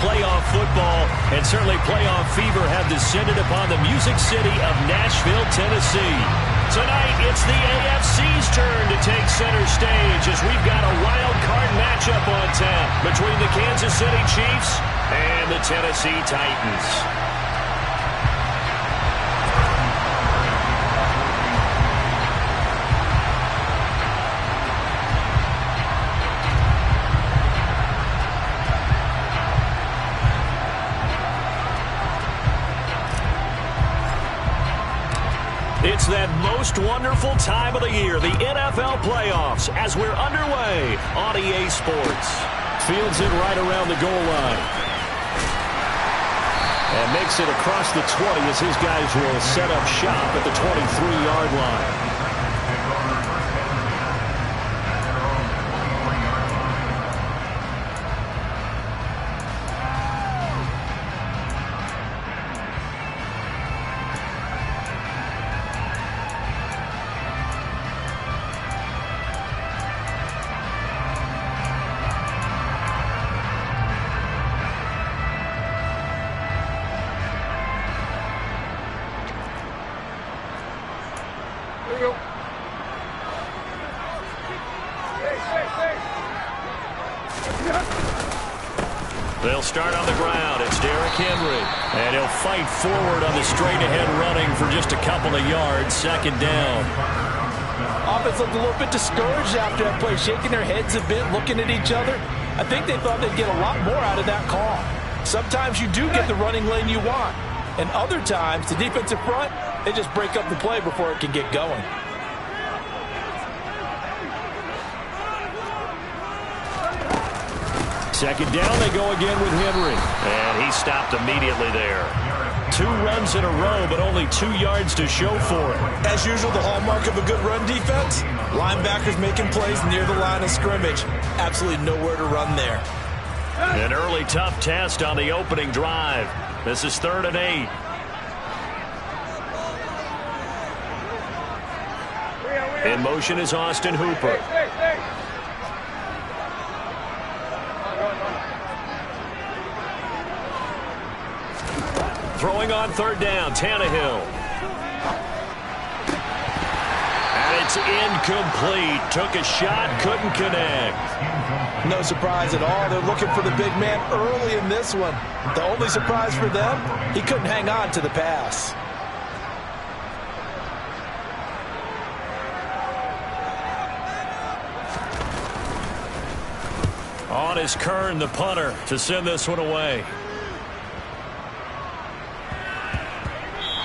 playoff football, and certainly playoff fever have descended upon the Music City of Nashville, Tennessee. Tonight, it's the AFC's turn to take center stage as we've got a wild card matchup on tap between the Kansas City Chiefs and the Tennessee Titans. It's that most wonderful time of the year, the NFL playoffs, as we're underway on EA Sports. Fields it right around the goal line. And makes it across the 20 as his guys will set up shop at the 23-yard line. They'll start on the ground. It's Derrick Henry. And he'll fight forward on the straight-ahead running for just a couple of yards. Second down. Offense looked a little bit discouraged after that play, shaking their heads a bit, looking at each other. I think they thought they'd get a lot more out of that call. Sometimes you do get the running lane you want. And other times, the defensive front, they just break up the play before it can get going. Second down, they go again with Henry. And he stopped immediately there. 2 runs in a row, but only 2 yards to show for it. As usual, the hallmark of a good run defense, linebackers making plays near the line of scrimmage. Absolutely nowhere to run there. An early tough test on the opening drive. This is 3rd and 8. In motion is Austin Hooper. Throwing on 3rd down, Tannehill. And it's incomplete. Took a shot, couldn't connect. No surprise at all. They're looking for the big man early in this one. The only surprise for them, he couldn't hang on to the pass. On is Kern, the punter, to send this one away.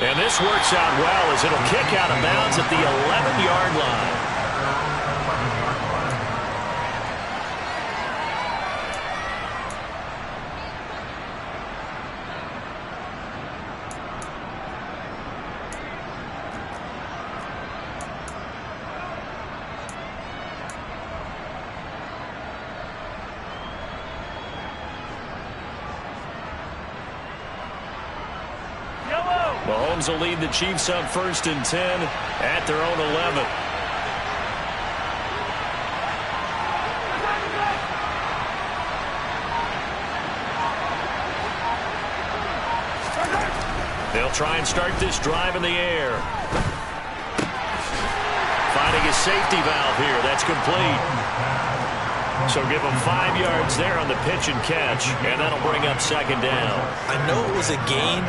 And this works out well as it'll kick out of bounds at the 11-yard line. Mahomes will lead the Chiefs up 1st and 10 at their own 11. They'll try and start this drive in the air. Finding a safety valve here. That's complete. So give them 5 yards there on the pitch and catch, and that'll bring up 2nd down. I know it was a gain,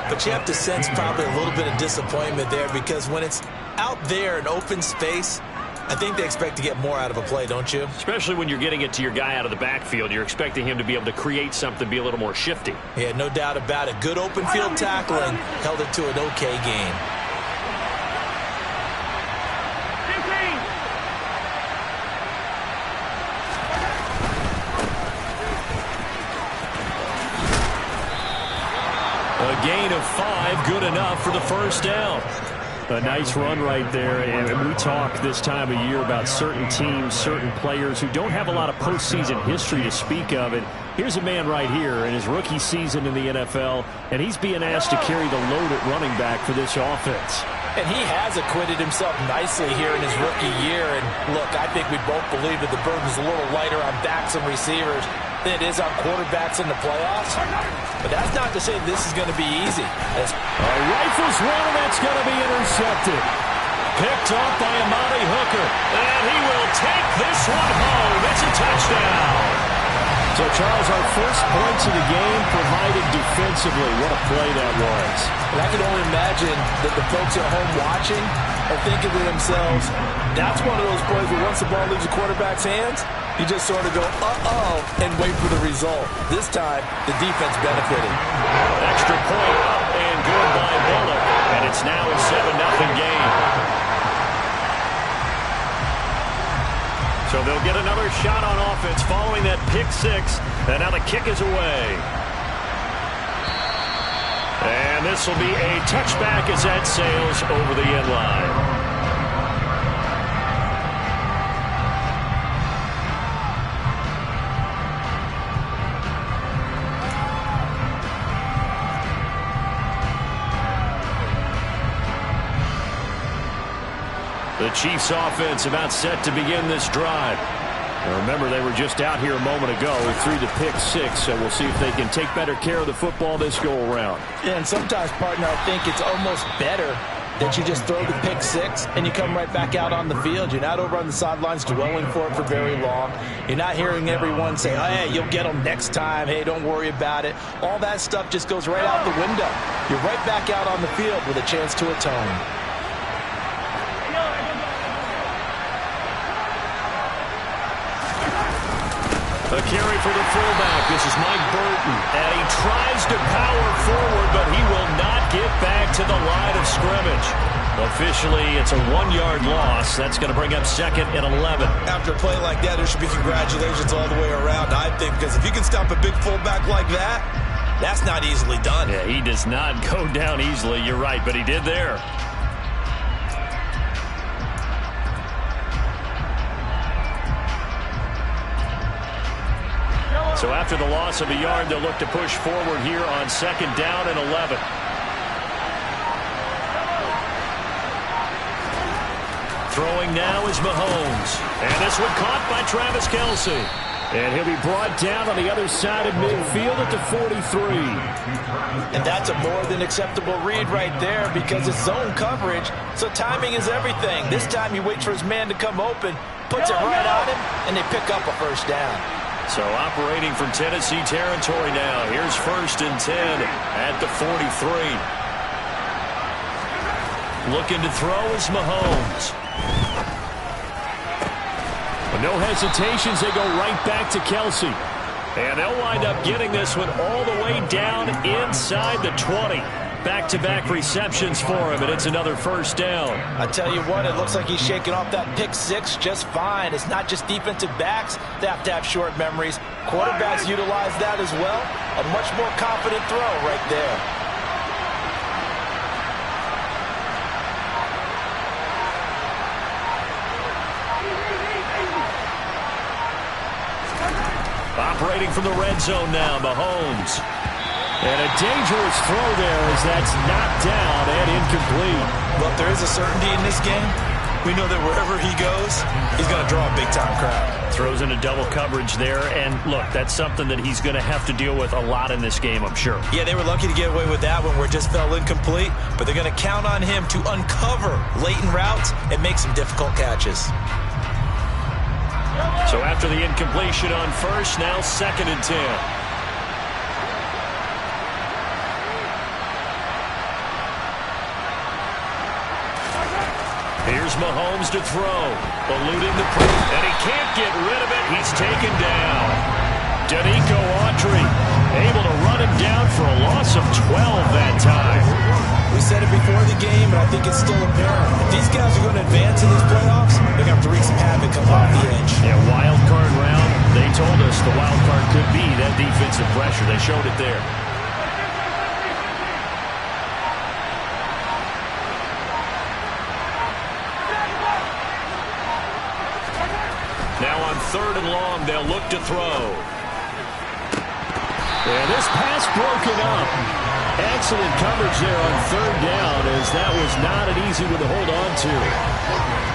but you have to sense probably a little bit of disappointment there because when it's out there in open space, I think they expect to get more out of a play, don't you? Especially when you're getting it to your guy out of the backfield. You're expecting him to be able to create something, be a little more shifty. Yeah, no doubt about it. Good open field tackling held it to an okay game. A gain of 5, good enough for the 1st down. A nice run right there, and we talk this time of year about certain teams, certain players who don't have a lot of postseason history to speak of. And here's a man right here in his rookie season in the NFL, and he's being asked to carry the load at running back for this offense. And he has acquitted himself nicely here in his rookie year. And look, I think we both believe that the burden's a little lighter on backs and receivers. than it is on quarterbacks in the playoffs. But that's not to say this is going to be easy. Rifles one, and it's going to be intercepted. Picked off by Amari Hooker. And he will take this one home. It's a touchdown. So, Charles, our first points of the game provided defensively. What a play that was. And I can only imagine that the folks at home watching are thinking to themselves, that's one of those plays where once the ball leaves the quarterback's hands, you just sort of go, uh-oh, and wait for the result. This time, the defense benefited. Extra point up and good by Bullock. And it's now a 7-0 game. So they'll get another shot on offense following that pick six. And now the kick is away. And this will be a touchback as that sails over the end line. The Chiefs offense about set to begin this drive. Now remember, they were just out here a moment ago through the pick six, so we'll see if they can take better care of the football this go around. Yeah, and sometimes, partner, I think it's almost better that you just throw the pick six and you come right back out on the field. You're not over on the sidelines dwelling for it for very long. You're not hearing everyone say, oh, hey, you'll get them next time. Hey, don't worry about it. All that stuff just goes right out the window. You're right back out on the field with a chance to atone. A carry for the fullback. This is Mike Burton. And he tries to power forward, but he will not get back to the line of scrimmage. Officially, it's a 1-yard loss. That's going to bring up second and 11. After a play like that, there should be congratulations all the way around, I think, because if you can stop a big fullback like that, that's not easily done. Yeah, he does not go down easily. You're right, but he did there. So after the loss of a yard, they'll look to push forward here on second down and 11. Throwing now is Mahomes. And this one caught by Travis Kelce. And he'll be brought down on the other side of midfield at the 43. And that's a more than acceptable read right there because it's zone coverage, so timing is everything. This time he waits for his man to come open, puts it right on him, and they pick up a first down. So operating from Tennessee territory now. Here's 1st and 10 at the 43. Looking to throw is Mahomes. But no hesitations. They go right back to Kelce. And they'll wind up getting this one all the way down inside the 20. Back-to-back receptions for him, and it's another first down. I tell you what, it looks like he's shaking off that pick six just fine. It's not just defensive backs that have to have short memories. Quarterbacks utilize that as well. A much more confident throw right there. Operating from the red zone now, Mahomes. And a dangerous throw there as that's knocked down and incomplete. Well, if there is a certainty in this game, we know that wherever he goes, he's going to draw a big-time crowd. Throws into double coverage there, and look, that's something that he's going to have to deal with a lot in this game, I'm sure. Yeah, they were lucky to get away with that one where it just fell incomplete, but they're going to count on him to uncover latent routes and make some difficult catches. So after the incompletion on first, now 2nd and 10. Here's Mahomes to throw, eluding the pressure, and he can't get rid of it. He's taken down. Danico Autry able to run him down for a loss of 12 that time. We said it before the game, and I think it's still apparent. If these guys are going to advance in these playoffs, they're going to have to wreak some havoc coming off the edge. Yeah, wild card round. They told us the wild card could be that defensive pressure. They showed it there. Now on 3rd and long, they'll look to throw. And this pass broken up. Excellent coverage there on 3rd down, as that was not an easy one to hold on to.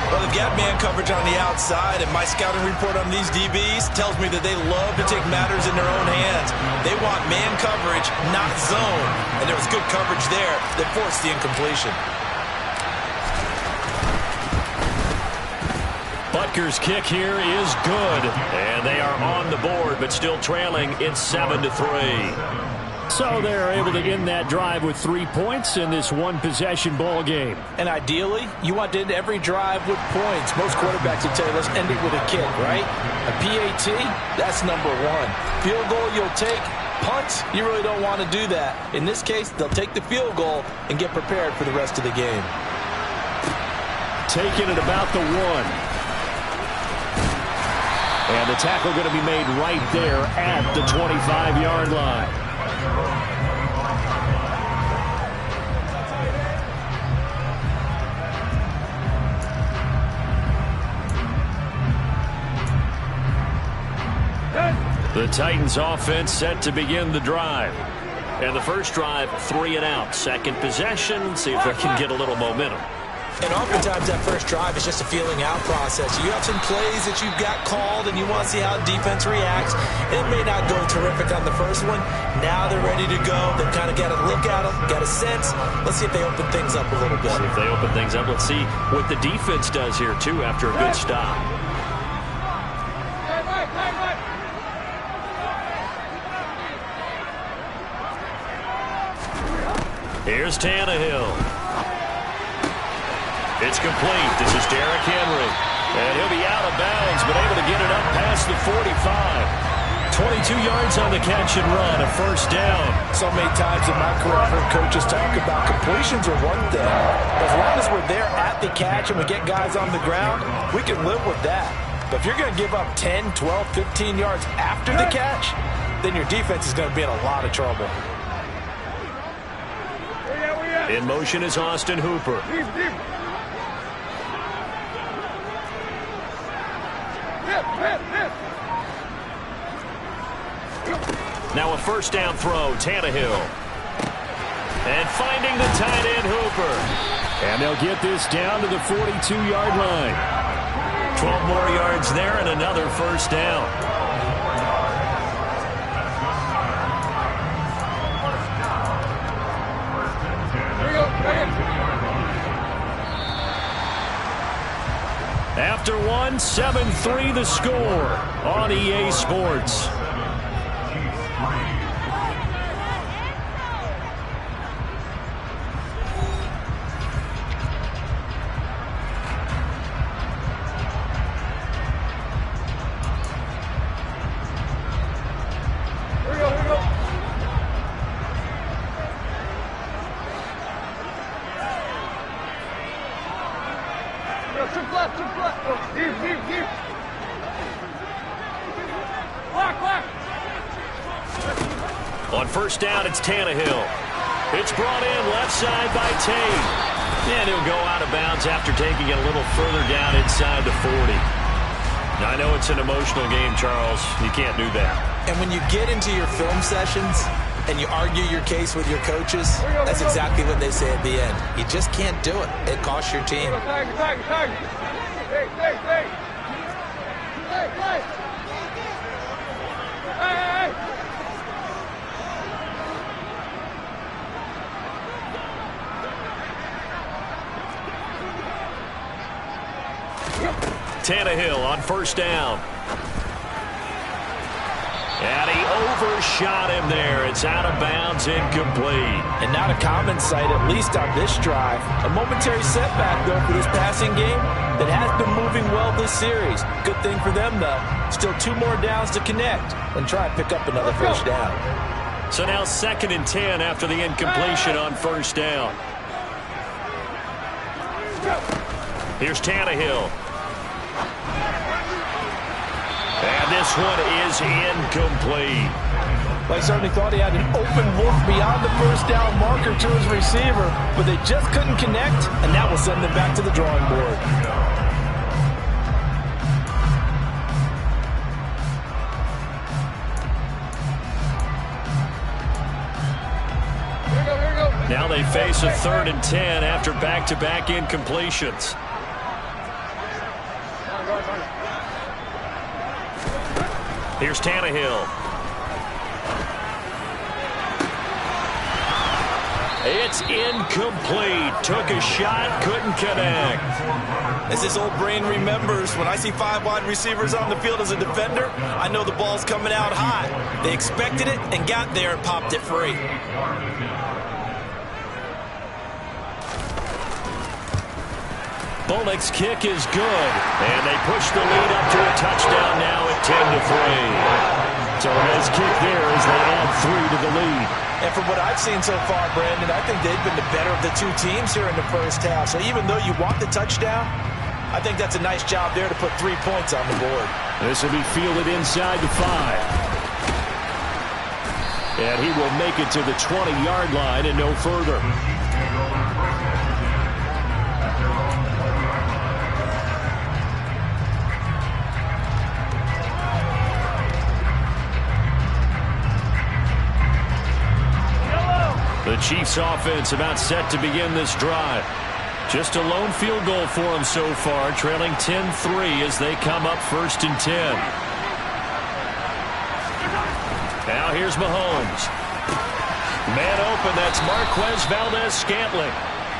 Well, they've got man coverage on the outside, and my scouting report on these DBs tells me that they love to take matters in their own hands. They want man coverage, not zone. And there was good coverage there that forced the incompletion. Butker's kick here is good. And they are on the board, but still trailing. It's 7-3. So they're able to end that drive with 3 points in this one-possession ball game. And ideally, you want to end every drive with points. Most quarterbacks would tell you, let's end it with a kick, right? A PAT, that's number one. Field goal you'll take. Punts, you really don't want to do that. In this case, they'll take the field goal and get prepared for the rest of the game. Taking it about the 1. And the tackle going to be made right there at the 25-yard line. The Titans offense set to begin the drive. And the first drive, 3 and out. Second possession, see if they can get a little momentum. And oftentimes that first drive is just a feeling out process. You have some plays that you've got called and you want to see how defense reacts. It may not go terrific on the first one. Now they're ready to go. They've kind of got to look at them, got a sense. Let's see if they open things up a little bit. See if they open things up. Let's see what the defense does here, too, after a good stop. Here's Tannehill. It's complete. This is Derrick Henry. And he'll be out of bounds, but able to get it up past the 45. 22 yards on the catch and run, a first down. So many times in my career, I've heard coaches talk about completions are one thing. As long as we're there at the catch and we get guys on the ground, we can live with that. But if you're going to give up 10, 12, 15 yards after the catch, then your defense is going to be in a lot of trouble. In motion is Austin Hooper. Now a first down throw, Tannehill. And finding the tight end, Hooper. And they'll get this down to the 42-yard line. 12 more yards there and another first down. After one, 7-3 the score on EA Sports. On first down, it's Tannehill. It's brought in left side by Tate. And he'll go out of bounds after taking it a little further down inside the 40. Now, I know it's an emotional game, Charles. You can't do that. And when you get into your film sessions and you argue your case with your coaches, that's exactly what they say at the end. You just can't do it. It costs your team. Tannehill on first down. And he overshot him there. It's out of bounds, incomplete. And not a common sight, at least on this drive. A momentary setback, though, for this passing game that has been moving well this series. Good thing for them, though. Still 2 more downs to connect and try and pick up another first down. So now 2nd and 10 after the incompletion on first down. Here's Tannehill. And this one is incomplete. Well, I certainly thought he had an open look beyond the first down marker to his receiver, but they just couldn't connect, and that will send them back to the drawing board. Now they face a 3rd and 10 after back-to-back incompletions. Here's Tannehill. It's incomplete. Took a shot, couldn't connect. As his old brain remembers, when I see 5 wide receivers on the field as a defender, I know the ball's coming out high. They expected it and got there and popped it free. Bullock's kick is good, and they push the lead up to a touchdown now at 10-3. So a nice kick there as they add 3 to the lead. And from what I've seen so far, Brandon, I think they've been the better of the two teams here in the first half. So even though you want the touchdown, I think that's a nice job there to put 3 points on the board. This will be fielded inside the 5. And he will make it to the 20-yard line and no further. The Chiefs offense about set to begin this drive. Just a lone field goal for them so far, trailing 10-3 as they come up 1st and 10. Now here's Mahomes. Man open, that's Marquez Valdez-Scantling.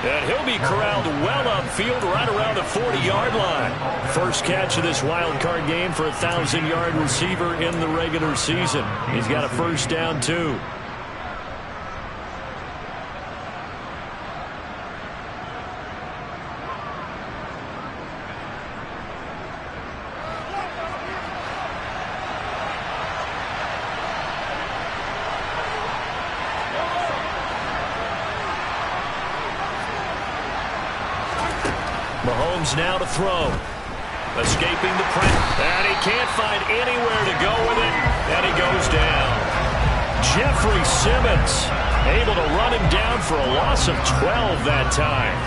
And he'll be corralled well upfield right around the 40-yard line. First catch of this wild card game for a 1,000-yard receiver in the regular season. He's got a first down, too. Mahomes now to throw. Escaping the pressure. And he can't find anywhere to go with it. And he goes down. Jeffrey Simmons able to run him down for a loss of 12 that time.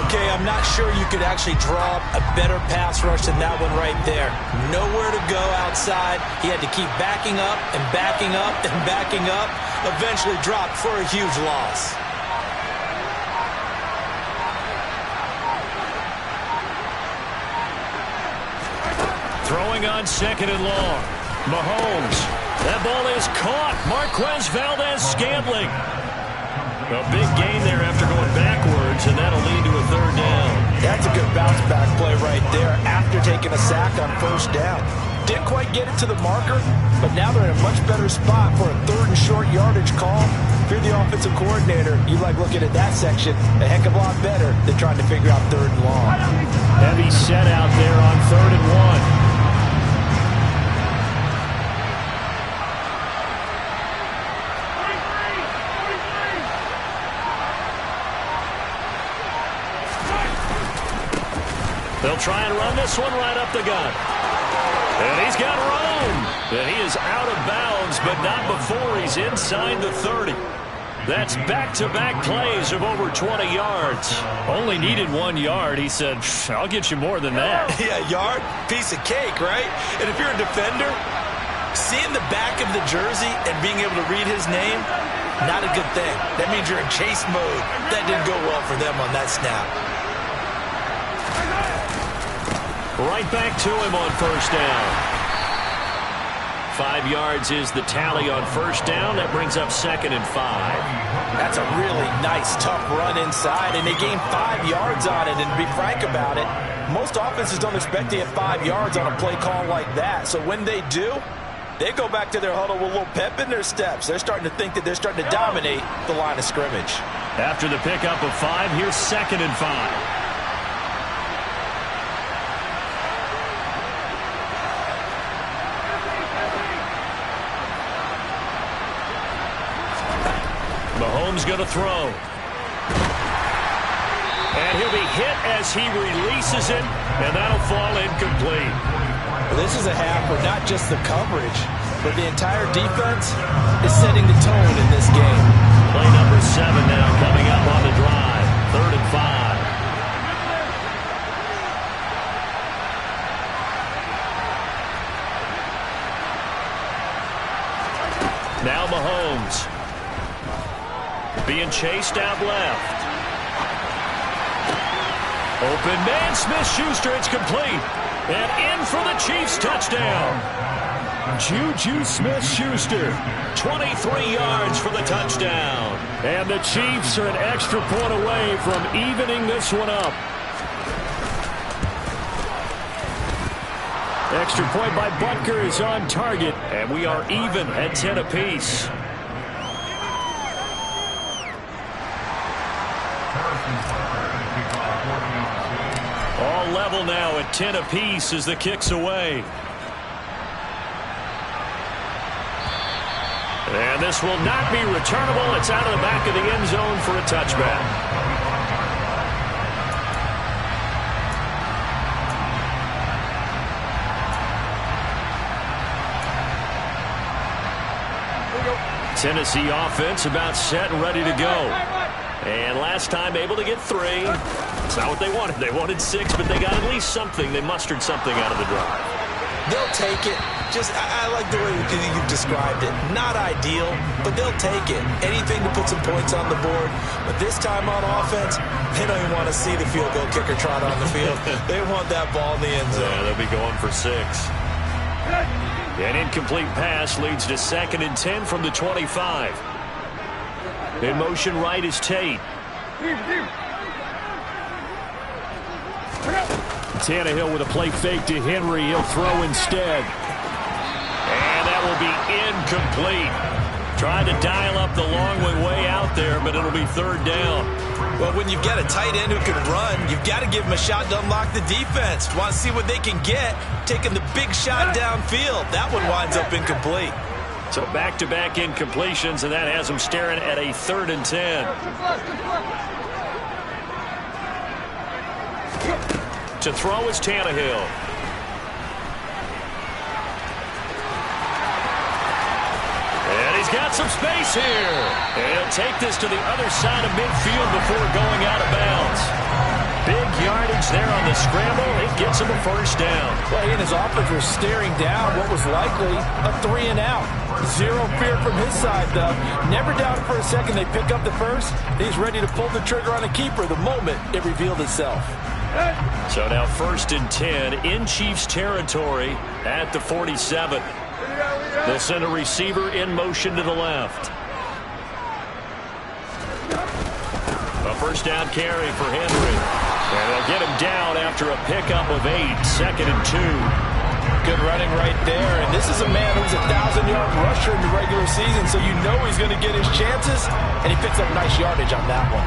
Okay, I'm not sure you could actually draw a better pass rush than that one right there. Nowhere to go outside. He had to keep backing up and backing up and backing up. Eventually dropped for a huge loss. Throwing on 2nd and long. Mahomes. That ball is caught. Marquez Valdez-Scantling. A big gain there after going backwards, and that'll lead to a 3rd down. That's a good bounce-back play right there after taking a sack on 1st down. Didn't quite get it to the marker, but now they're in a much better spot for a 3rd and short yardage call. If you're the offensive coordinator, you like looking at that section a heck of a lot better than trying to figure out 3rd and long. Heavy set out there on 3rd and 1. They'll try and run this one right up the gut. And he's got room. And he is out of bounds, but not before he's inside the 30. That's back-to-back plays of over 20 yards. Only needed 1 yard. He said, I'll get you more than that. Yeah, yard, piece of cake, right? And if you're a defender, seeing the back of the jersey and being able to read his name, not a good thing. That means you're in chase mode. That didn't go well for them on that snap. Right back to him on 1st down. 5 yards is the tally on 1st down. That brings up 2nd and 5. That's a really nice, tough run inside, and they gained 5 yards on it. And to be frank about it, most offenses don't expect to get 5 yards on a play call like that. So when they do, they go back to their huddle with a little pep in their steps. They're starting to think that they're starting to dominate the line of scrimmage. After the pickup of 5, here's 2nd and 5. Mahomes going to throw. And he'll be hit as he releases it, and that'll fall incomplete. Well, this is a half where not just the coverage, but the entire defense is setting the tone in this game. Play number 7 now coming up on the drive. 3rd and 5. Now Mahomes. Being chased out left. Open man, Smith-Schuster, it's complete. And in for the Chiefs touchdown. Juju Smith-Schuster. 23 yards for the touchdown. And the Chiefs are an extra point away from evening this one up. Extra point by Butker is on target, and we are even at 10 apiece. All level now at 10 apiece as the kick's away. And this will not be returnable. It's out of the back of the end zone for a touchback. Tennessee offense about set and ready to go. And last time able to get 3. It's not what they wanted. They wanted 6, but they got at least something. They mustered something out of the drive. They'll take it. I like the way you've described it. Not ideal, but they'll take it. Anything to put some points on the board. But this time on offense, they don't even want to see the field goal kicker trot on the field. They want that ball in the end zone. Yeah, they'll be going for 6. An incomplete pass leads to 2nd and 10 from the 25. In motion right is Tate. Tannehill with a play fake to Henry. He'll throw instead. And that will be incomplete. Trying to dial up the long way out there, but it'll be 3rd down. Well, when you've got a tight end who can run, you've got to give him a shot to unlock the defense. Want to see what they can get, taking the big shot downfield. That one winds up incomplete. So back-to-back incompletions, and that has them staring at a 3rd and 10. To throw is Tannehill. And he's got some space here. And he'll take this to the other side of midfield before going out of bounds. Big yardage there on the scramble. It gets him a 1st down. Well, he and his offense were staring down what was likely a 3 and out. Zero fear from his side, though. Never doubted for a second they pick up the first. He's ready to pull the trigger on a keeper the moment it revealed itself. So now 1st and 10 in Chiefs territory at the 47. They'll send a receiver in motion to the left. A 1st down carry for Henry. And they'll get him down after a pickup of 8. 2nd and 2. Good running right there. And this is a man who's a 1,000-yard rusher in the regular season, so you know he's going to get his chances. And he picks up nice yardage on that one.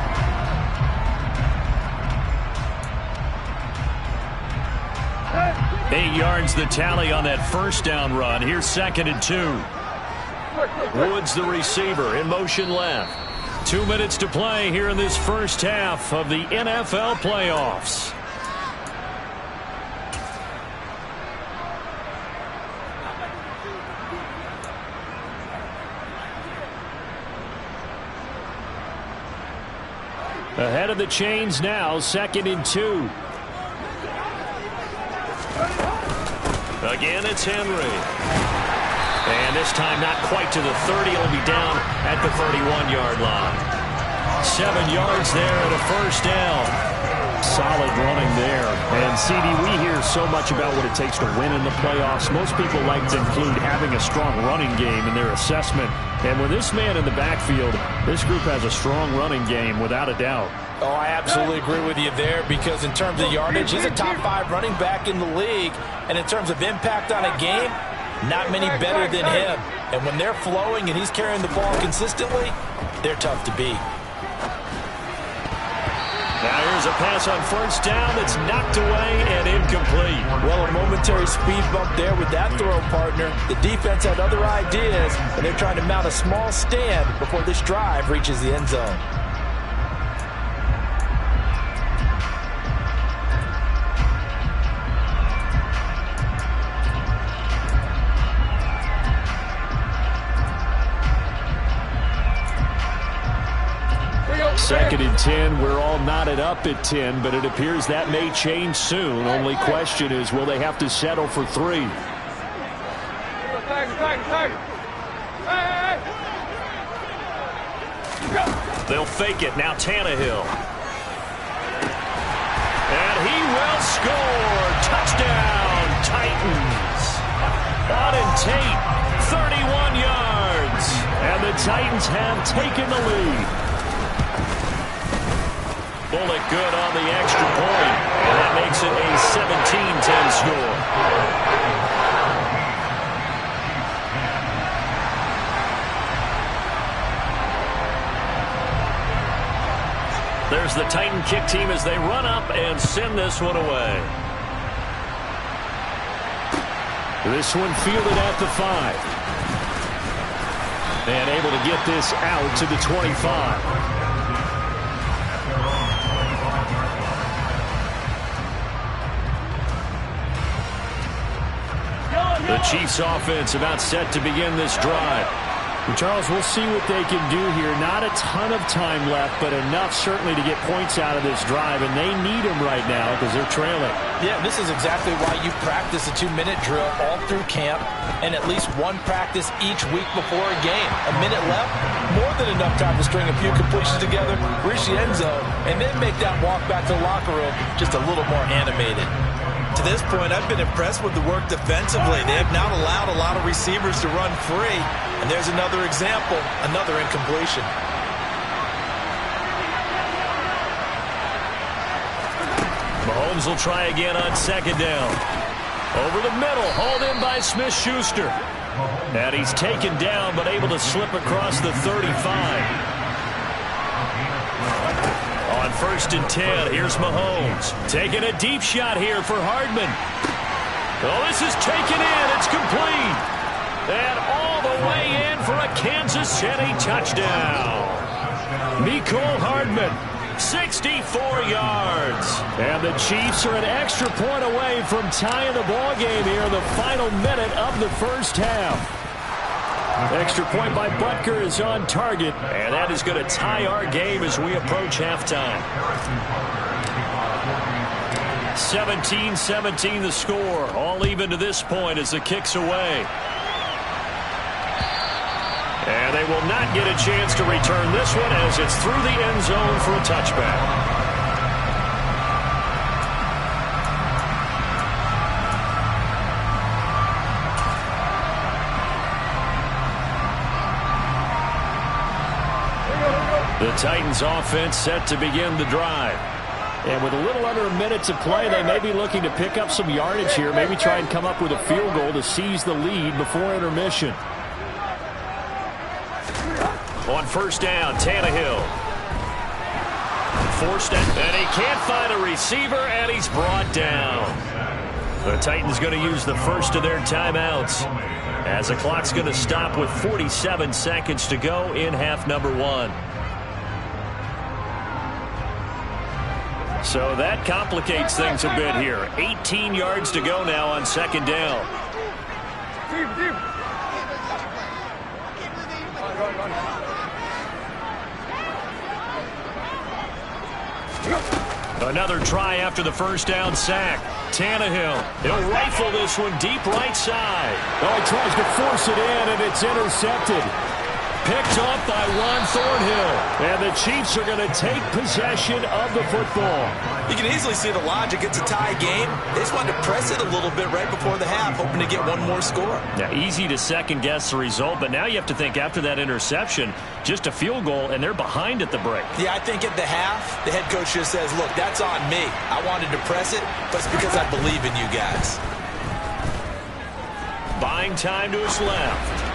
Eight yards the tally on that 1st down run. Here's 2nd and 2. Woods the receiver in motion left. 2 minutes to play here in this first half of the NFL playoffs. Ahead of the chains now, 2nd and 2. Again, it's Henry. And this time not quite to the 30. It'll be down at the 31-yard line. 7 yards there and a 1st down. Solid running there. And, CD, we hear so much about what it takes to win in the playoffs. Most people like to include having a strong running game in their assessment. And with this man in the backfield, this group has a strong running game without a doubt. Oh, I absolutely agree with you there, because in terms of yardage, he's a top 5 running back in the league. And in terms of impact on a game, not many better than him. And when they're flowing and he's carrying the ball consistently, they're tough to beat. Now here's a pass on 1st down that's knocked away and incomplete. Well, a momentary speed bump there with that throw, partner. The defense had other ideas, and they're trying to mount a small stand before this drive reaches the end zone. Second and 10. We're all knotted up at 10, but it appears that may change soon. Only question is, will they have to settle for 3? They'll fake it. Now Tannehill. And he will score. Touchdown, Titans. Out and Tate, 31 yards. And the Titans have taken the lead. Bullock good on the extra point. And that makes it a 17-10 score. There's the Titan kick team as they run up and send this one away. This one fielded at the 5. And able to get this out to the 25. The Chiefs offense about set to begin this drive. Charles, we'll see what they can do here. Not a ton of time left, but enough certainly to get points out of this drive, and they need them right now because they're trailing. Yeah, this is exactly why you practice a 2-minute drill all through camp and at least one practice each week before a game. A minute left, more than enough time to string a few completions together, reach the end zone, and then make that walk back to the locker room just a little more animated. To this point, I've been impressed with the work defensively. They have not allowed a lot of receivers to run free. And there's another example, another incompletion. Mahomes will try again on second down. Over the middle, hauled in by Smith-Schuster. And he's taken down, but able to slip across the 35. On 1st and 10, here's Mahomes. Taking a deep shot here for Hardman. Oh, this is taken in. It's complete. And all the way in for a Kansas City touchdown. Mecole Hardman, 64 yards. And the Chiefs are an extra point away from tying the ball game here in the final minute of the first half. Extra point by Butker is on target, and that is going to tie our game as we approach halftime. 17-17 the score, all even to this point as the kick's away. And they will not get a chance to return this one as it's through the end zone for a touchback. The Titans offense set to begin the drive. And with a little under a minute to play, they may be looking to pick up some yardage here, maybe try and come up with a field goal to seize the lead before intermission. On 1st down, Tannehill. Forced it, and he can't find a receiver, and he's brought down. The Titans going to use the first of their timeouts as the clock's going to stop with 47 seconds to go in half number 1. So that complicates things a bit here. 18 yards to go now on 2nd down. Another try after the 1st down sack. Tannehill, he'll rifle this one deep right side. Oh, he tries to force it in, and it's intercepted. Picked off by Juan Thornhill. And the Chiefs are going to take possession of the football. You can easily see the logic. It's a tie game. They just wanted to press it a little bit right before the half, hoping to get one more score. Now, easy to second-guess the result, but now you have to think after that interception, just a field goal, and they're behind at the break. Yeah, I think at the half, the head coach just says, look, that's on me. I wanted to press it, but it's because I believe in you guys. Buying time to his left.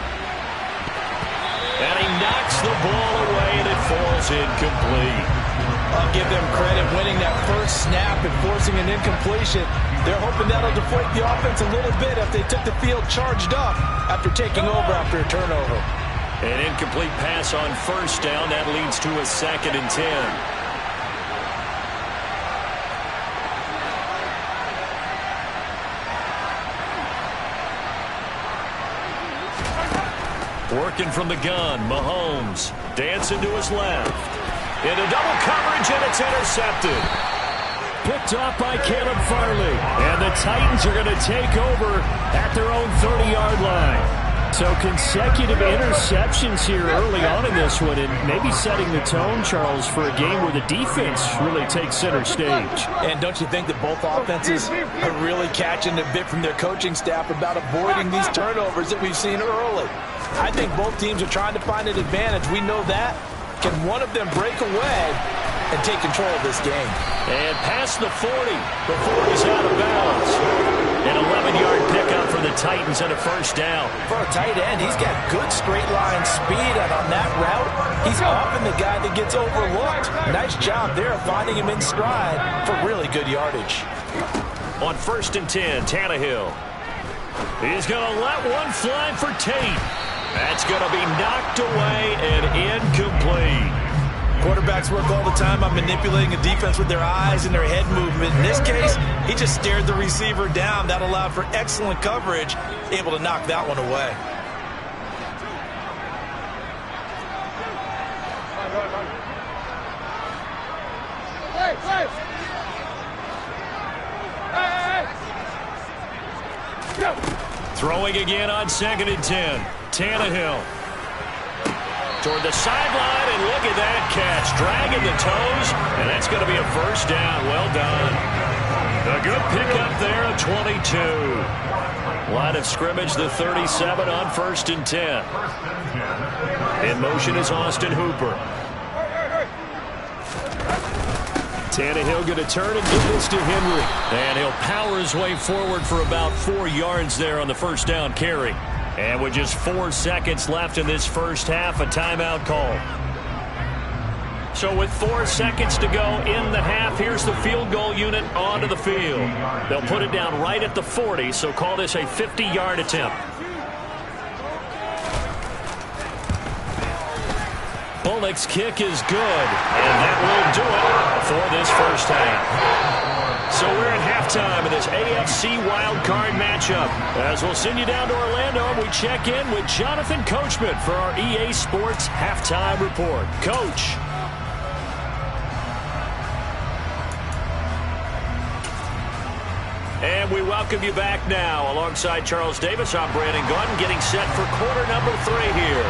And he knocks the ball away, and it falls incomplete. I'll give them credit winning that first snap and forcing an incompletion. They're hoping that'll deflate the offense a little bit if they took the field charged up after taking over after a turnover. An incomplete pass on 1st down. That leads to a 2nd and 10. Working from the gun, Mahomes dancing to his left. Into double coverage, and it's intercepted. Picked off by Caleb Farley. And the Titans are going to take over at their own 30-yard line. So consecutive interceptions here early on in this one, and maybe setting the tone, Charles, for a game where the defense really takes center stage. And don't you think that both offenses are really catching a bit from their coaching staff about avoiding these turnovers that we've seen early? I think both teams are trying to find an advantage. We know that. Can one of them break away and take control of this game? And past the 40 before he's out of bounds. An 11-yard pickup for the Titans and a first down. For a tight end, he's got good straight line speed, and on that route, he's often the guy that gets overlooked. Nice job there finding him in stride for really good yardage. On 1st and 10, Tannehill. He's going to let one fly for Tate. That's going to be knocked away and incomplete. Quarterbacks work all the time on manipulating a defense with their eyes and their head movement. In this case, he just stared the receiver down. That allowed for excellent coverage, able to knock that one away. Throwing again on 2nd and 10. Tannehill. Toward the sideline, and look at that catch. Dragging the toes, and that's going to be a first down. Well done. A good pickup there at 22. Line of scrimmage, the 37 on 1st and 10. In motion is Austin Hooper. Tannehill going to turn and give this to Henry. And he'll power his way forward for about 4 yards there on the first down carry. And with just 4 seconds left in this first half, a timeout call. So with 4 seconds to go in the half, here's the field goal unit onto the field. They'll put it down right at the 40, so call this a 50-yard attempt. Bullock's kick is good, and that will do it for this first half. So we're at halftime in this AFC wildcard matchup. As we'll send you down to Orlando, and we check in with Jonathan Coachman for our EA Sports Halftime Report. Coach. And we welcome you back now. Alongside Charles Davis, I'm Brandon Gordon, getting set for quarter number 3 here.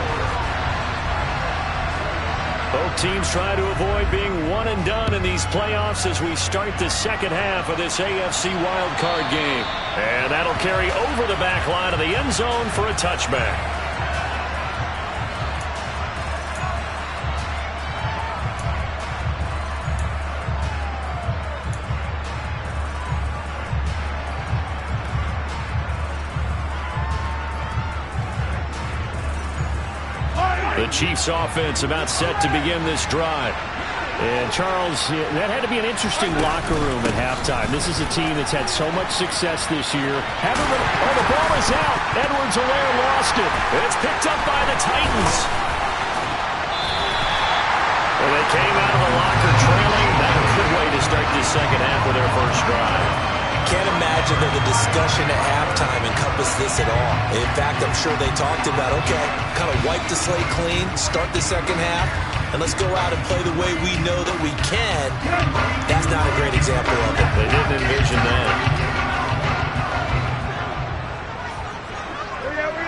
Both teams try to avoid being one and done in these playoffs as we start the second half of this AFC wildcard game. And that'll carry over the back line of the end zone for a touchback. The Chiefs offense about set to begin this drive. And Charles, that had to be an interesting locker room at halftime. This is a team that's had so much success this year. The ball is out. Edwards-Helaire lost it. It's picked up by the Titans. Well, they came out of the locker trailing. That's a good way to start this second half with their first drive. Can't imagine that the discussion at halftime encompassed this at all. In fact, I'm sure they talked about, okay, kind of wipe the slate clean, start the second half, and let's go out and play the way we know that we can. That's not a great example of it. They didn't envision that.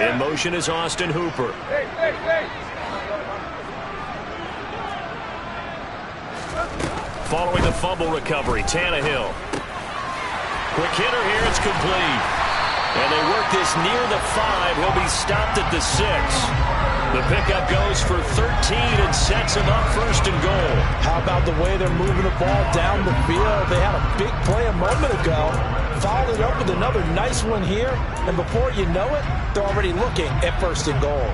In motion is Austin Hooper. Following the fumble recovery, Tannehill. Quick hitter here, it's complete. And they work this near the 5. He'll be stopped at the 6. The pickup goes for 13 and sets him up 1st and goal. How about the way they're moving the ball down the field? They had a big play a moment ago. Followed it up with another nice one here. And before you know it, they're already looking at 1st and goal.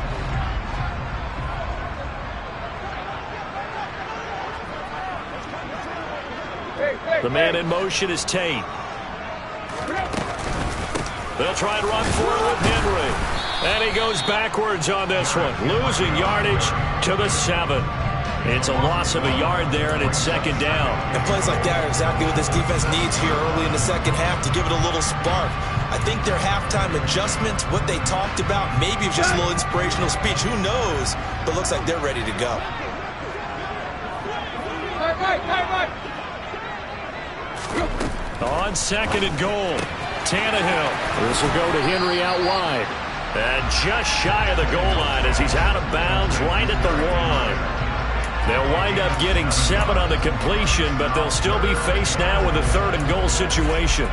The man in motion is Tate. They'll try and run for it with Henry. And he goes backwards on this one, losing yardage to the 7. It's a loss of a yard there, and it's 2nd down. And plays like that are exactly what this defense needs here early in the second half to give it a little spark. I think their halftime adjustments, what they talked about, maybe it was just a little inspirational speech. Who knows? But looks like they're ready to go. On 2nd and goal, Tannehill. This will go to Henry out wide. And just shy of the goal line as he's out of bounds right at the 1. They'll wind up getting 7 on the completion, but they'll still be faced now with a 3rd and goal situation.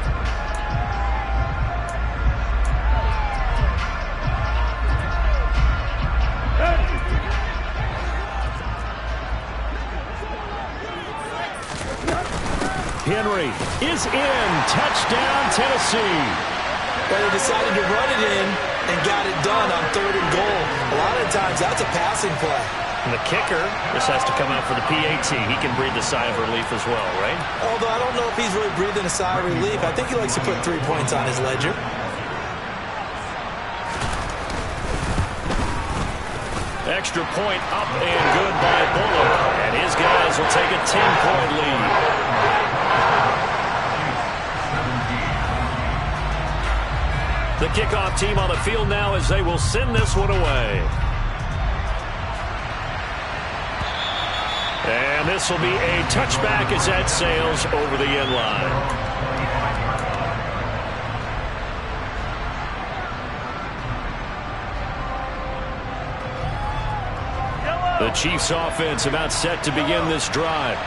Henry is in. Touchdown, Tennessee. But they decided to run it in and got it done on 3rd and goal. A lot of times that's a passing play. And the kicker just has to come out for the PAT. He can breathe a sigh of relief as well, right? Although I don't know if he's really breathing a sigh of relief. I think he likes to put 3 points on his ledger. Extra point up and good by Bullock. And his guys will take a 10-point lead. The kickoff team on the field now as they will send this one away. And this will be a touchback as that sails over the end line. The Chiefs offense about set to begin this drive.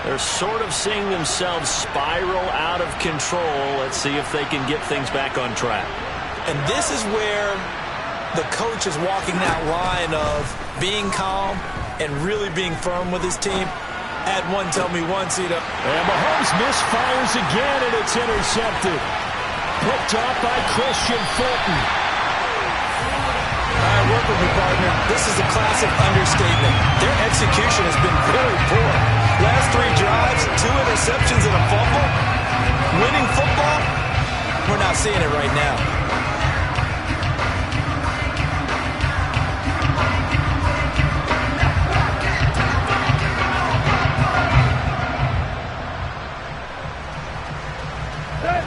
They're sort of seeing themselves spiral out of control. Let's see if they can get things back on track. And this is where the coach is walking that line of being calm and really being firm with his team. Add one, tell me one, Cito. And Mahomes misfires again, and it's intercepted. Picked up by Christian Fulton. All right, work with me, partner. This is a classic understatement. Their execution has been very poor. Last 3 drives, 2 interceptions and a fumble. Winning football, we're not seeing it right now.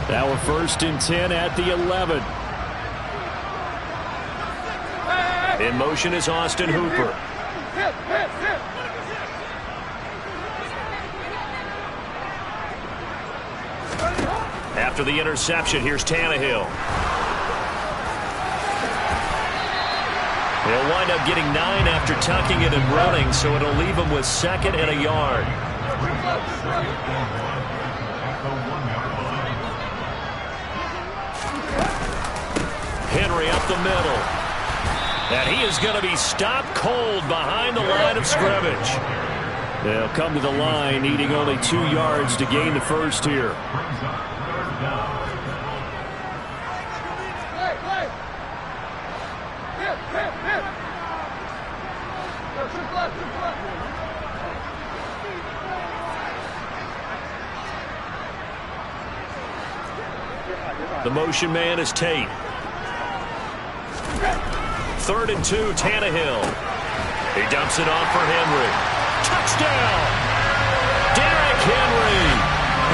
Now we're 1st and 10 at the 11. In motion is Austin Hooper. After the interception, here's Tannehill. He'll wind up getting 9 after tucking it and running, so it'll leave him with 2nd and a yard. Henry up the middle. And he is going to be stopped cold behind the line of scrimmage. They'll come to the line, needing only 2 yards to gain the first here. The motion man is Tate. 3rd and 2, Tannehill. He dumps it off for Henry. Touchdown! Derrick Henry.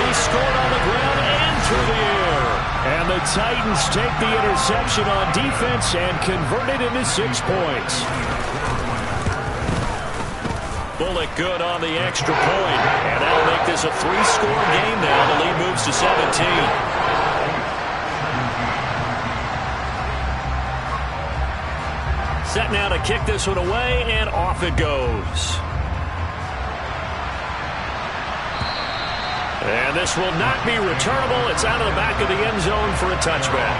He scored on the ground and through the air. And the Titans take the interception on defense and convert it into 6 points. Bullock good on the extra point. And that'll make this a 3-score game now. The lead moves to 17. Set now to kick this one away, and off it goes. And this will not be returnable. It's out of the back of the end zone for a touchback.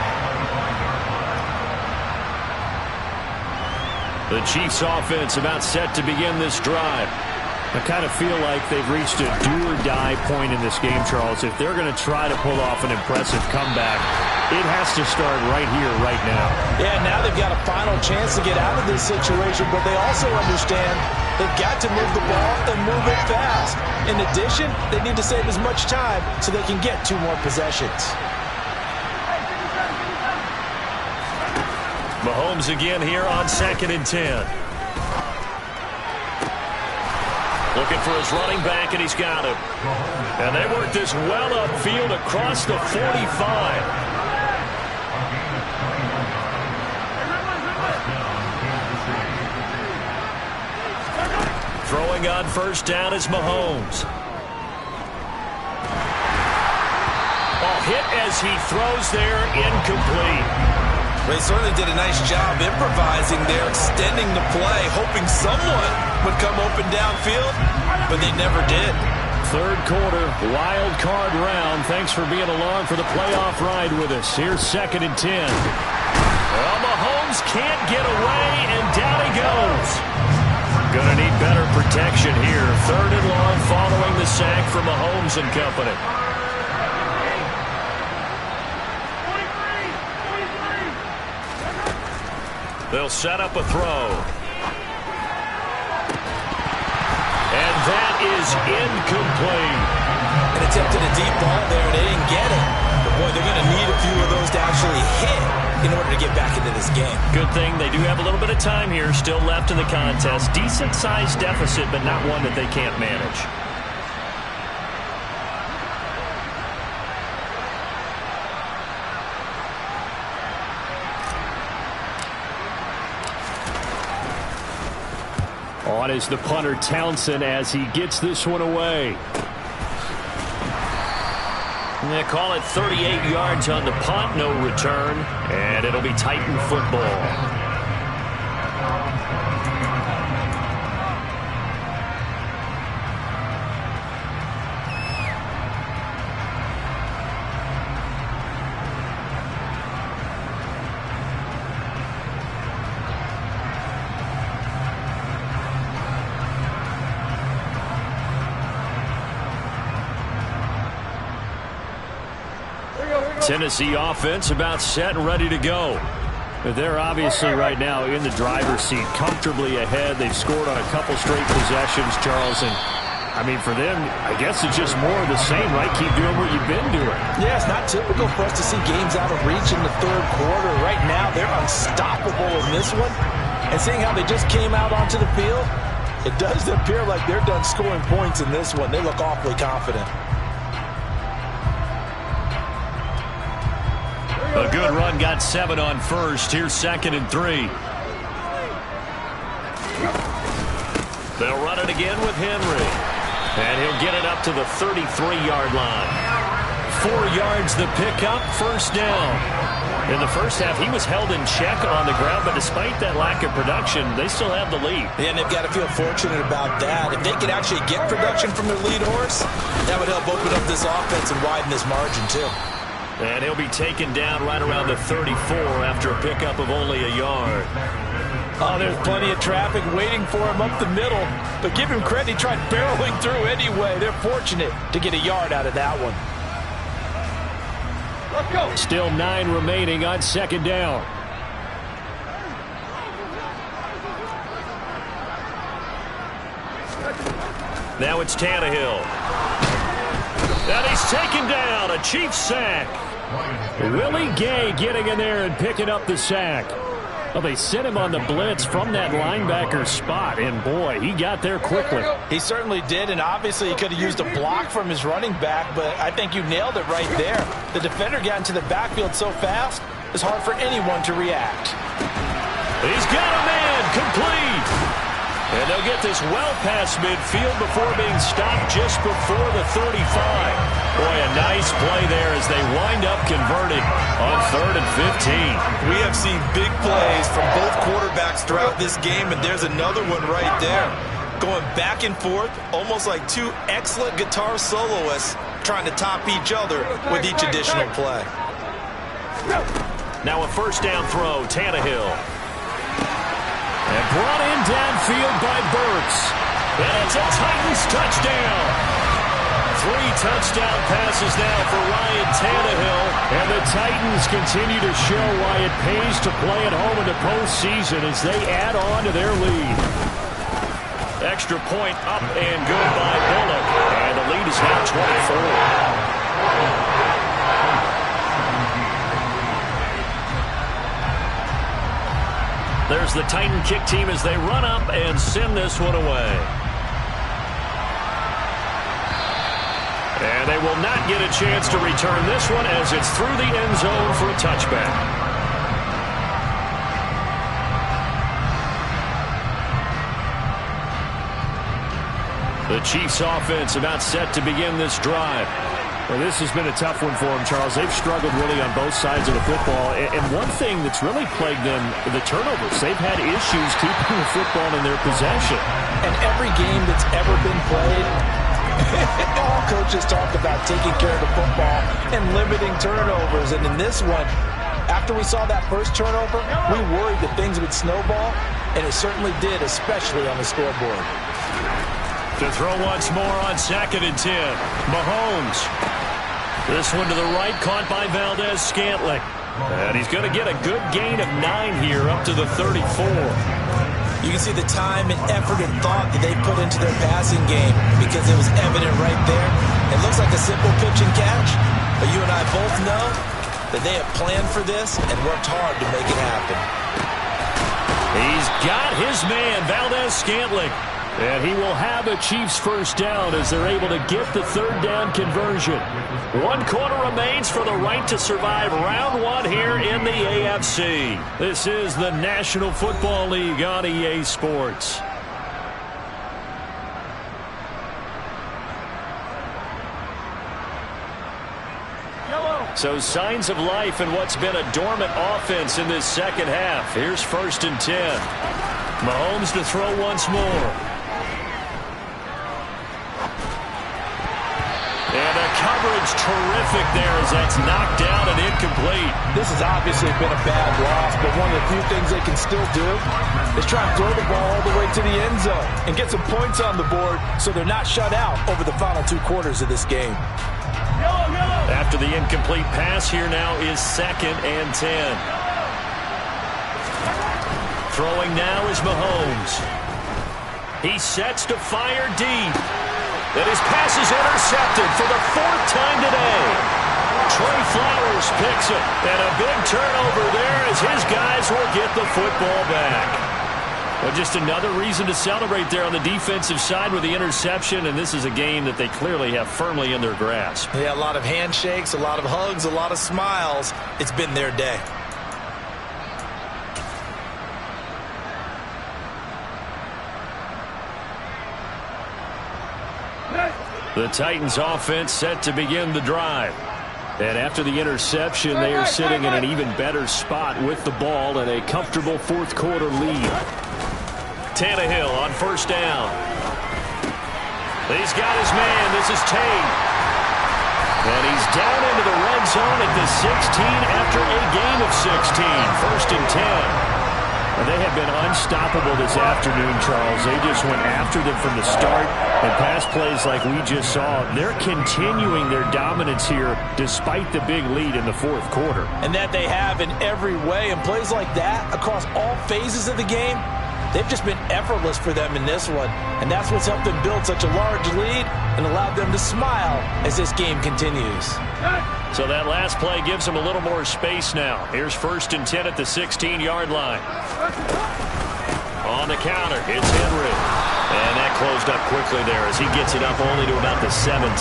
The Chiefs offense about set to begin this drive. I kind of feel like they've reached a do-or-die point in this game, Charles. If they're going to try to pull off an impressive comeback, it has to start right here, right now. Yeah, now they've got a final chance to get out of this situation, but they also understand they've got to move the ball and move it fast. In addition, they need to save as much time so they can get 2 more possessions. Mahomes again here on 2nd and 10. Looking for his running back, and he's got him. And they work this well upfield across the 45. Throwing on 1st down is Mahomes. Hit as he throws there, incomplete. They certainly did a nice job improvising there, extending the play, hoping someone would come open downfield, but they never did. Third quarter, wild card round. Thanks for being along for the playoff ride with us. Here's 2nd and 10. Well, Mahomes can't get away, and down he goes. Gonna need better protection here. 3rd and long following the sack from Mahomes and company. They'll set up a throw. And that is incomplete. And attempted a deep ball there, and they didn't get it. But, boy, they're going to need a few of those to actually hit in order to get back into this game. Good thing they do have a little bit of time here still left in the contest. Decent-sized deficit, but not one that they can't manage. On is the punter Townsend as he gets this one away. They call it 38 yards on the punt, no return, and it'll be Titan football. Tennessee offense about set and ready to go. But they're obviously right now in the driver's seat, comfortably ahead. They've scored on a couple straight possessions, Charles. And, I mean, for them, I guess it's just more of the same, right? Keep doing what you've been doing. Yeah, it's not typical for us to see games out of reach in the third quarter. Right now, they're unstoppable in this one. And seeing how they just came out onto the field, it does appear like they're done scoring points in this one. They look awfully confident. A good run, got 7 on first. Here's 2nd and 3. They'll run it again with Henry. And he'll get it up to the 33-yard line. 4 yards the pickup, first down. In the first half, he was held in check on the ground, but despite that lack of production, they still have the lead. Yeah, and they've got to feel fortunate about that. If they could actually get production from their lead horse, that would help open up this offense and widen this margin, too. And he'll be taken down right around the 34 after a pickup of only a yard. Oh, there's plenty of traffic waiting for him up the middle. But give him credit, he tried barreling through anyway. They're fortunate to get a yard out of that one. Let's go. Still 9 remaining on 2nd down. Now it's Tannehill. And he's taken down. A Chiefs sack. Willie Gay getting in there and picking up the sack. Well, they sent him on the blitz from that linebacker spot, and boy, he got there quickly. He certainly did, and obviously he could have used a block from his running back, but I think you nailed it right there. The defender got into the backfield so fast, it's hard for anyone to react. He's got a man, complete. And they'll get this well past midfield before being stopped just before the 35. Boy, a nice play there as they wind up converted on 3rd and 15. We have seen big plays from both quarterbacks throughout this game, and there's another one right there. Going back and forth, almost like 2 excellent guitar soloists trying to top each other with each additional play. Now a first down throw, Tannehill. And brought in downfield by Burks. And it's a Titans touchdown. 3 touchdown passes now for Ryan Tannehill. And the Titans continue to show why it pays to play at home in the postseason as they add on to their lead. Extra point up and good by Bullock. And the lead is now 24. There's the Titan kick team as they run up and send this one away. And they will not get a chance to return this one as it's through the end zone for a touchback. The Chiefs offense about set to begin this drive. Well, this has been a tough one for them, Charles. They've struggled really on both sides of the football. And one thing that's really plagued them, the turnovers. They've had issues keeping the football in their possession. And every game that's ever been played, all coaches talk about taking care of the football and limiting turnovers. And in this one, after we saw that first turnover, we worried that things would snowball, and it certainly did, especially on the scoreboard. To throw once more on 2nd and 10. Mahomes. This one to the right, caught by Valdez-Scantling. And he's going to get a good gain of 9 here, up to the 34. You can see the time and effort and thought that they put into their passing game because it was evident right there. It looks like a simple pitch and catch, but you and I both know that they have planned for this and worked hard to make it happen. He's got his man, Valdez-Scantling. And he will have a Chiefs first down as they're able to get the 3rd down conversion. 1 quarter remains for the right to survive round 1 here in the AFC. This is the National Football League on EA Sports. So signs of life in what's been a dormant offense in this second half. Here's 1st and 10. Mahomes to throw once more. And the coverage terrific there as that's knocked down and incomplete. This has obviously been a bad loss, but one of the few things they can still do is try and throw the ball all the way to the end zone and get some points on the board so they're not shut out over the final 2 quarters of this game. After the incomplete pass, here now is 2nd and 10. Throwing now is Mahomes. He sets to fire deep. And his pass is intercepted for the 4th time today. Trey Flowers picks it. And a big turnover there as his guys will get the football back. Well, just another reason to celebrate there on the defensive side with the interception, and this is a game that they clearly have firmly in their grasp. Yeah, a lot of handshakes, a lot of hugs, a lot of smiles. It's been their day. The Titans offense set to begin the drive. And after the interception, they are sitting in an even better spot with the ball and a comfortable 4th quarter lead. Tannehill on 1st down. He's got his man. This is Tate. And he's down into the red zone at the 16 after a gain of 16. 1st and 10. And they have been unstoppable this afternoon, Charles. They just went after them from the start. And pass plays like we just saw, they're continuing their dominance here despite the big lead in the 4th quarter. And that they have in every way. And plays like that across all phases of the game, they've just been effortless for them in this one. And that's what's helped them build such a large lead and allowed them to smile as this game continues. So that last play gives them a little more space now. Here's 1st and 10 at the 16-yard line. On the counter, it's Henry. And that closed up quickly there as he gets it up only to about the 17.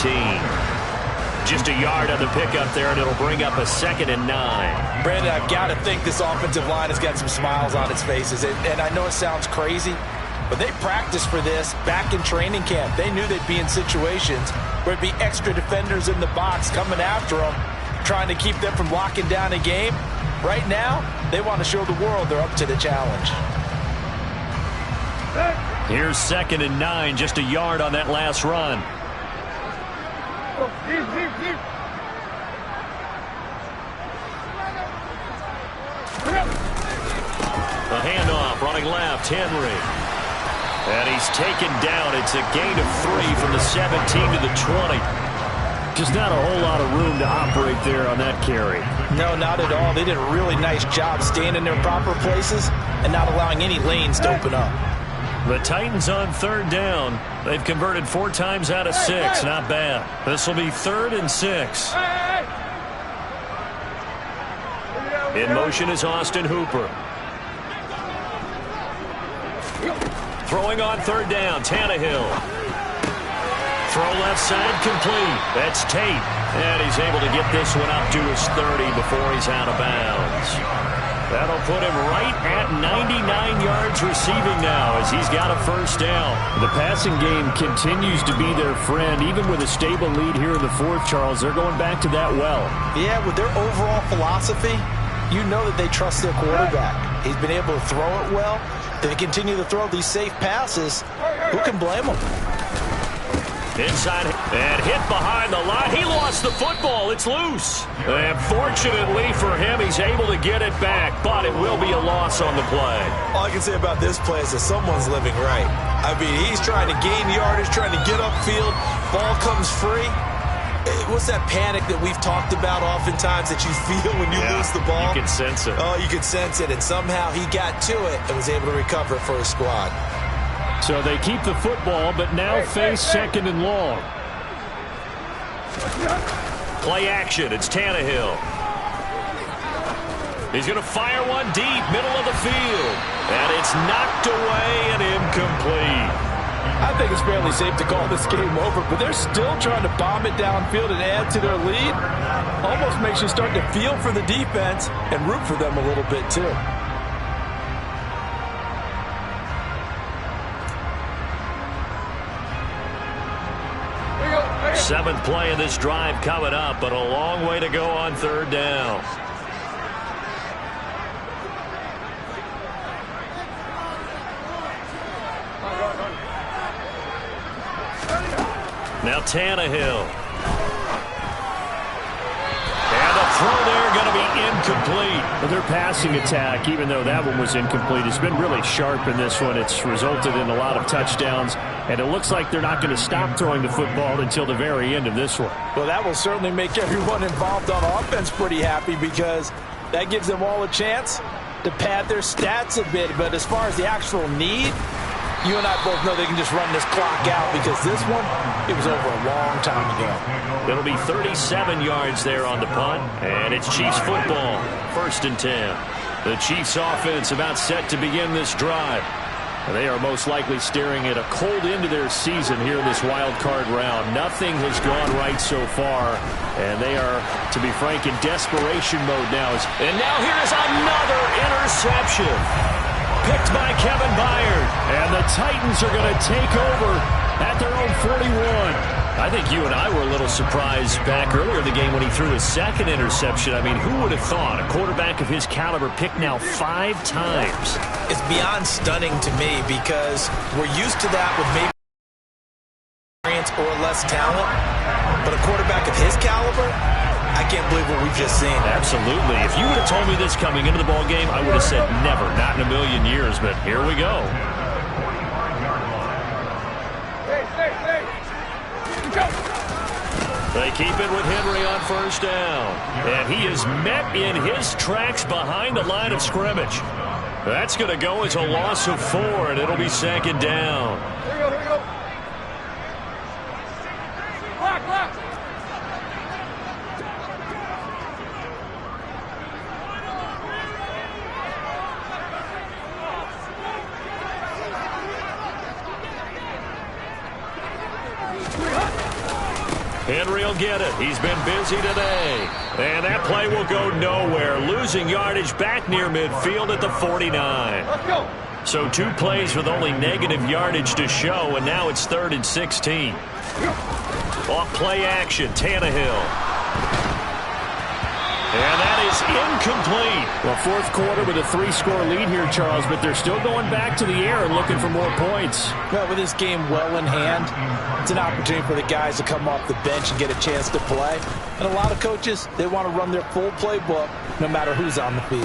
Just a yard on the pickup there, and it'll bring up a 2nd and 9. Brandon, I've got to think this offensive line has got some smiles on its faces. And I know it sounds crazy, but they practiced for this back in training camp. They knew they'd be in situations where it'd be extra defenders in the box coming after them, trying to keep them from locking down a game. Right now, they want to show the world they're up to the challenge. Here's 2nd and 9, just a yard on that last run. A handoff, running left, Henry. And he's taken down. It's a gain of 3 from the 17 to the 20. Just not a whole lot of room to operate there on that carry. No, not at all. They did a really nice job staying in their proper places and not allowing any lanes to open up. The Titans on 3rd down. They've converted 4 times out of 6. Not bad. This will be 3rd and 6. In motion is Austin Hooper. Throwing on 3rd down, Tannehill. Throw left side complete. That's Tate. And he's able to get this one up to his 30 before he's out of bounds. That'll put him right at 99 yards receiving now as he's got a first down. The passing game continues to be their friend. Even with a stable lead here in the fourth, Charles, they're going back to that well. Yeah, with their overall philosophy, you know that they trust their quarterback. He's been able to throw it well. They continue to throw these safe passes. Who can blame them? Inside and hit behind the line. He lost the football. It's loose. And fortunately for him, he's able to get it back, but it will be a loss on the play. All I can say about this play is that someone's living right. I mean, he's trying to gain yardage, trying to get upfield. Ball comes free. What's that panic that we've talked about oftentimes that you feel when you lose the ball? You can sense it. Oh, you can sense it, and somehow he got to it and was able to recover it for his squad. So they keep the football, but now face second and long. Play action. It's Tannehill. He's going to fire one deep, middle of the field. And it's knocked away and incomplete. I think it's fairly safe to call this game over, but they're still trying to bomb it downfield and add to their lead. Almost makes you start to feel for the defense and root for them a little bit, too. Seventh play of this drive coming up, but a long way to go on third down. Now Tannehill. And the throw there going to be incomplete. But their passing attack, even though that one was incomplete, has been really sharp in this one. It's resulted in a lot of touchdowns, and it looks like they're not going to stop throwing the football until the very end of this one. Well, that will certainly make everyone involved on offense pretty happy because that gives them all a chance to pad their stats a bit. But as far as the actual need, you and I both know they can just run this clock out because this one, it was over a long time ago. It'll be 37 yards there on the punt, and it's Chiefs football, 1st and 10. The Chiefs offense about set to begin this drive. They are most likely staring at a cold end to their season here in this wild card round. Nothing has gone right so far, and they are, to be frank, in desperation mode now. And now here's another interception. Picked by Kevin Byard. And the Titans are going to take over at their own 41. I think you and I were a little surprised back earlier in the game when he threw his second interception. I mean, who would have thought a quarterback of his caliber picked now 5 times? It's beyond stunning to me because we're used to that with maybe experience or less talent. But a quarterback of his caliber, I can't believe what we've just seen. Absolutely. If you would have told me this coming into the ball game, I would have said never, not in a million years. But here we go. They keep it with Henry on 1st down. And he is met in his tracks behind the line of scrimmage. That's going to go as a loss of 4, and it'll be 2nd down. Here we go. Block. Henry will get it. He's been busy today. And that play will go nowhere. Losing yardage back near midfield at the 49. Let's go. So 2 plays with only negative yardage to show, and now it's 3rd and 16. Off play action, Tannehill. And that is incomplete. Well, 4th quarter with a 3-score lead here, Charles, but they're still going back to the air and looking for more points. Well, with this game well in hand, it's an opportunity for the guys to come off the bench and get a chance to play. And a lot of coaches, they want to run their full playbook no matter who's on the field.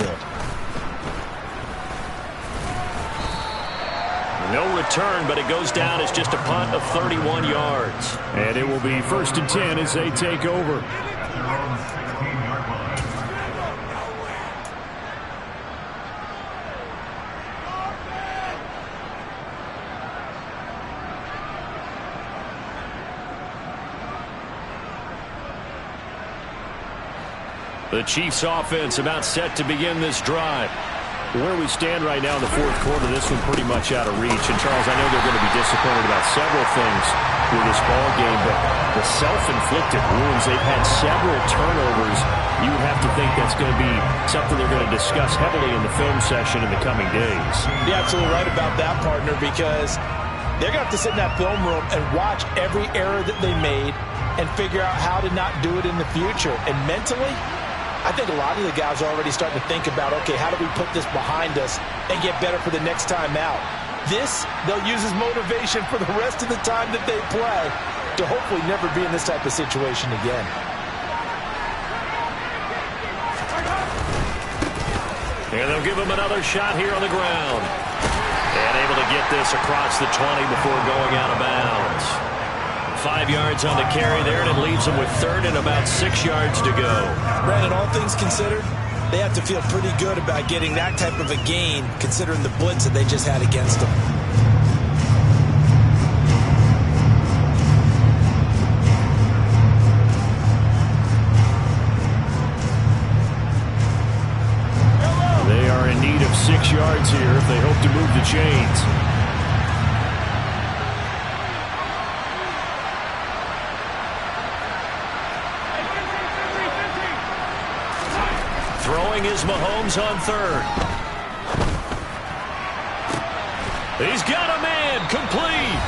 No return, but it goes down as just a punt of 31 yards. And it will be 1st and 10 as they take over. The Chiefs offense about set to begin this drive. Where we stand right now in the fourth quarter, this one pretty much out of reach. And, Charles, I know they're going to be disappointed about several things with this ball game, but the self-inflicted wounds, they've had several turnovers. You would have to think that's going to be something they're going to discuss heavily in the film session in the coming days. You're absolutely right about that, partner, because they're going to have to sit in that film room and watch every error that they made and figure out how to not do it in the future. And mentally, I think a lot of the guys are already starting to think about, okay, how do we put this behind us and get better for the next time out? This, they'll use as motivation for the rest of the time that they play to hopefully never be in this type of situation again. And they'll give him another shot here on the ground. And able to get this across the 20 before going out of bounds. 5 yards on the carry there, and it leaves them with third and about 6 yards to go. Brandon, all things considered, they have to feel pretty good about getting that type of a gain, considering the blitz that they just had against them. They are in need of 6 yards here if they hope to move the chains. Throwing is Mahomes on third. He's got a man, complete.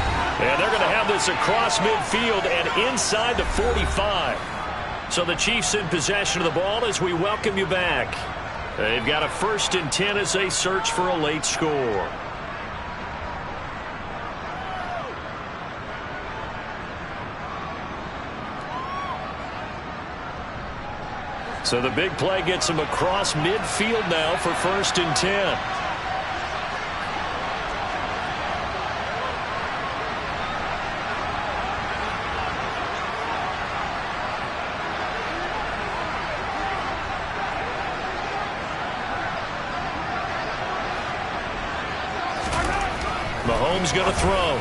And they're going to have this across midfield and inside the 45. So the Chiefs in possession of the ball as we welcome you back. They've got a 1st and 10 as they search for a late score. So the big play gets him across midfield now for 1st and 10. Mahomes going to throw.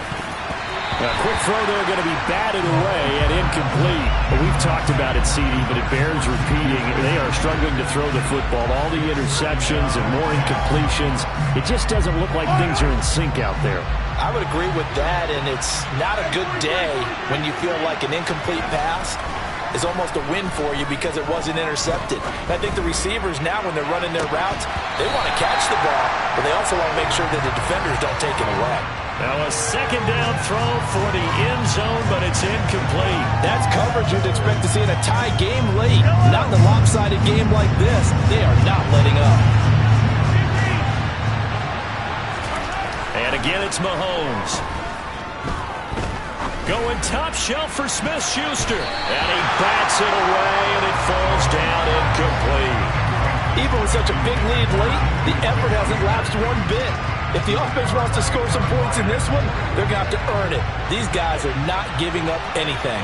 A quick throw there going to be batted away and incomplete. We've talked about it, CD, but it bears repeating. They are struggling to throw the football. All the interceptions and more incompletions. It just doesn't look like things are in sync out there. I would agree with that, and it's not a good day when you feel like an incomplete pass is almost a win for you because it wasn't intercepted. And I think the receivers now, when they're running their routes, they want to catch the ball, but they also want to make sure that the defenders don't take it away. Now a 2nd down throw for the end zone, but it's incomplete. That's coverage you'd expect to see in a tie game late. Not in a lopsided game like this. They are not letting up. And again, it's Mahomes. Going top shelf for Smith-Schuster. And he bats it away, and it falls down incomplete. Even with such a big lead late, the effort hasn't lapsed one bit. If the offense wants to score some points in this one, they're going to have to earn it. These guys are not giving up anything.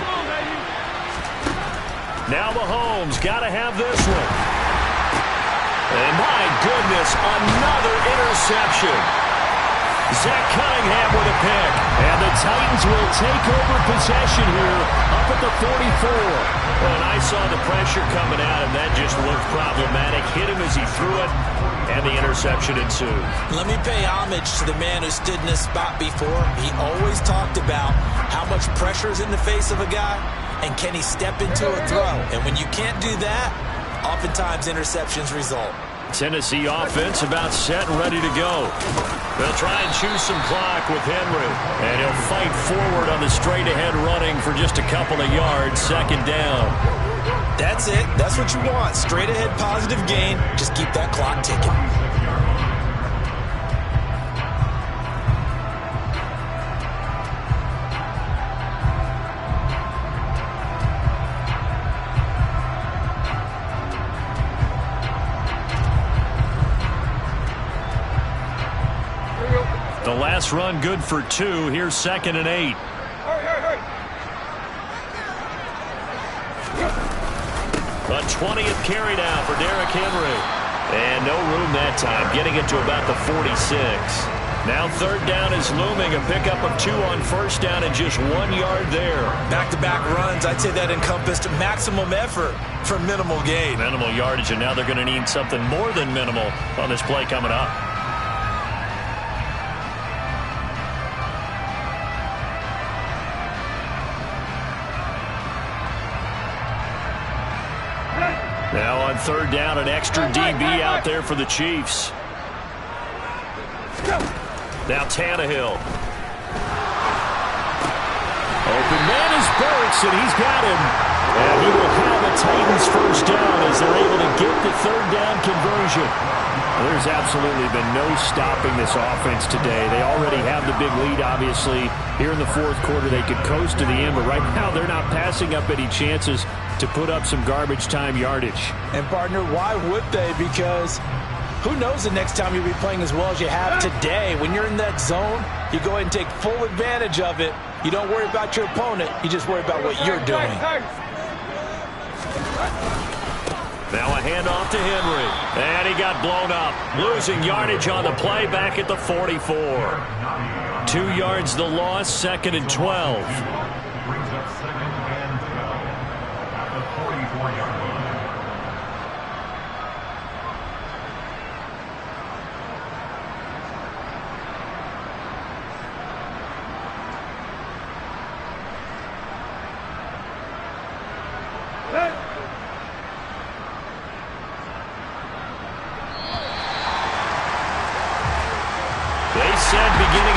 Now Mahomes got to have this one. And my goodness, another interception. Zach Cunningham with a pick. And the Titans will take over possession here up at the 44. And I saw the pressure coming out, and that just looked problematic. Hit him as he threw it, and the interception ensued. Let me pay homage to the man who stood in this spot before. He always talked about how much pressure is in the face of a guy, and can he step into a throw. And when you can't do that, oftentimes interceptions result. Tennessee offense about set and ready to go. They'll try and choose some clock with Henry. And he'll fight forward on the straight-ahead running for just a couple of yards. 2nd down. That's it. That's what you want. Straight-ahead positive gain. Just keep that clock ticking. The last run good for 2. Here's 2nd and 8. A 20th carry down for Derrick Henry. And no room that time, getting it to about the 46. Now third down is looming. A pickup of 2 on first down and just 1 yard there. Back-to-back runs, I'd say that encompassed maximum effort for minimal gain. Minimal yardage, and now they're going to need something more than minimal on this play coming up. Now on third down, an extra DB out there for the Chiefs. Now Tannehill. Open man is Burks, and he's got him. And he will have a Titans first down as they're able to get the third down conversion. Well, there's absolutely been no stopping this offense today. They already have the big lead, obviously. Here in the fourth quarter, they could coast to the end, but right now they're not passing up any chances to put up some garbage time yardage. And, partner, why would they? Because who knows the next time you'll be playing as well as you have today. When you're in that zone, you go ahead and take full advantage of it. You don't worry about your opponent. You just worry about what you're doing. Now a handoff to Henry. And he got blown up. Losing yardage on the play back at the 44. 2 yards the loss, 2nd and 12. Hey!